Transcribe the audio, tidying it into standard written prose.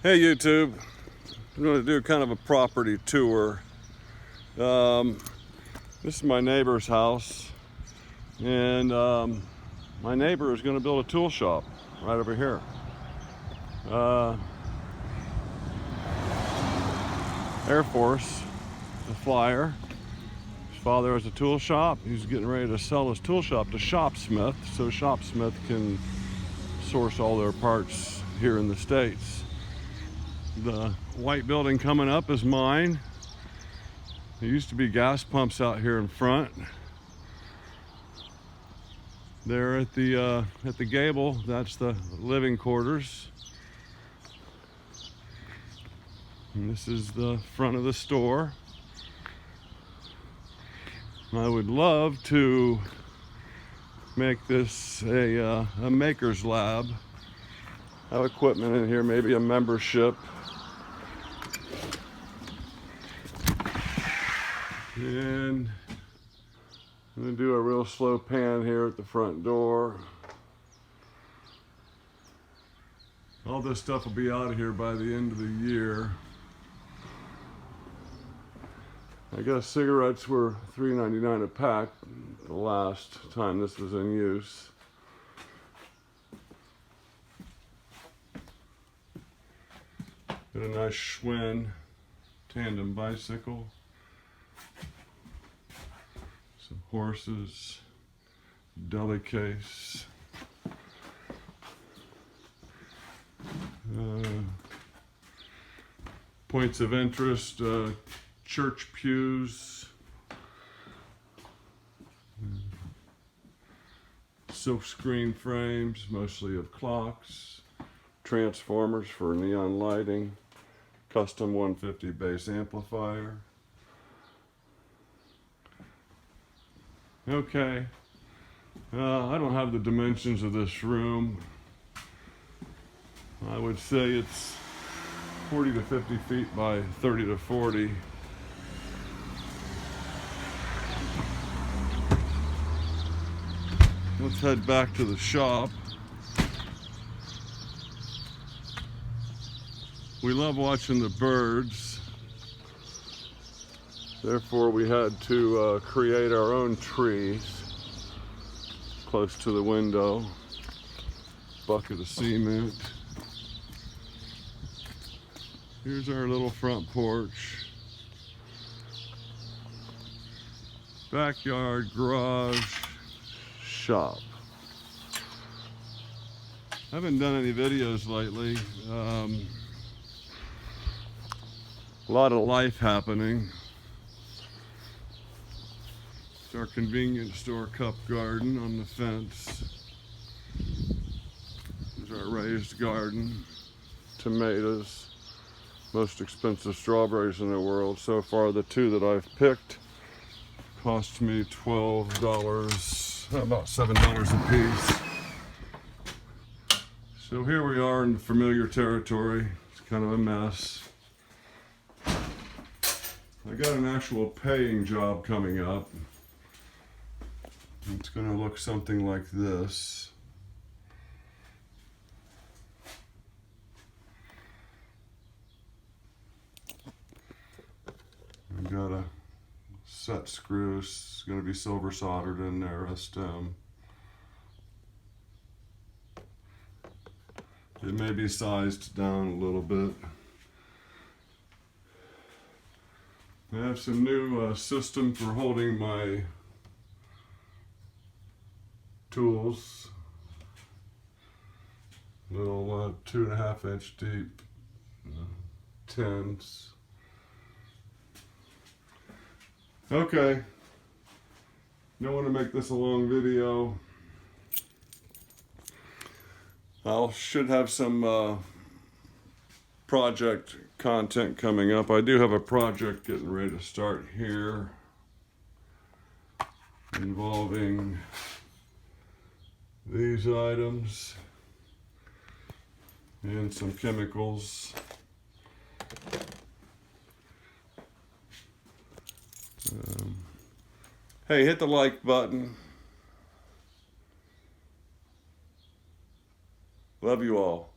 Hey YouTube, I'm going to do kind of a property tour. This is my neighbor's house, and my neighbor is going to build a tool shop right over here. Air Force, the flyer. His father has a tool shop. He's getting ready to sell his tool shop to Shopsmith, so Shopsmith can source all their parts here in the States. The white building coming up is mine. There used to be gas pumps out here in front. There at the gable, that's the living quarters. And this is the front of the store. I would love to make this a maker's lab. Have equipment in here, maybe a membership. And I'm going to do a real slow pan here at the front door. All this stuff will be out of here by the end of the year. I guess cigarettes were $3.99 a pack the last time this was in use. Got a nice Schwinn tandem bicycle. Some horses, deli case, points of interest, church pews, silk screen frames, mostly of clocks, transformers for neon lighting, custom 150 bass amplifier. Okay, I don't have the dimensions of this room. I would say it's 40 to 50 feet by 30 to 40. Let's head back to the shop. We love watching the birds. Therefore, we had to create our own trees close to the window. Bucket of cement. Here's our little front porch. Backyard, garage, shop. I haven't done any videos lately. A lot of life happening. It's our convenience store cup garden on the fence. There's our raised garden. Tomatoes. Most expensive strawberries in the world. So far, the two that I've picked cost me $12, about $7 a piece. So here we are in familiar territory. It's kind of a mess. I got an actual paying job coming up. It's going to look something like this. I've got a set screw. It's going to be silver soldered in there, a stem. It may be sized down a little bit. I have some new system for holding my tools. Little 2.5 inch deep tins. Okay, don't want to make this a long video. I should have some project content coming up. I do have a project getting ready to start here involving these items and some chemicals. Hey, hit the like button. Love you all.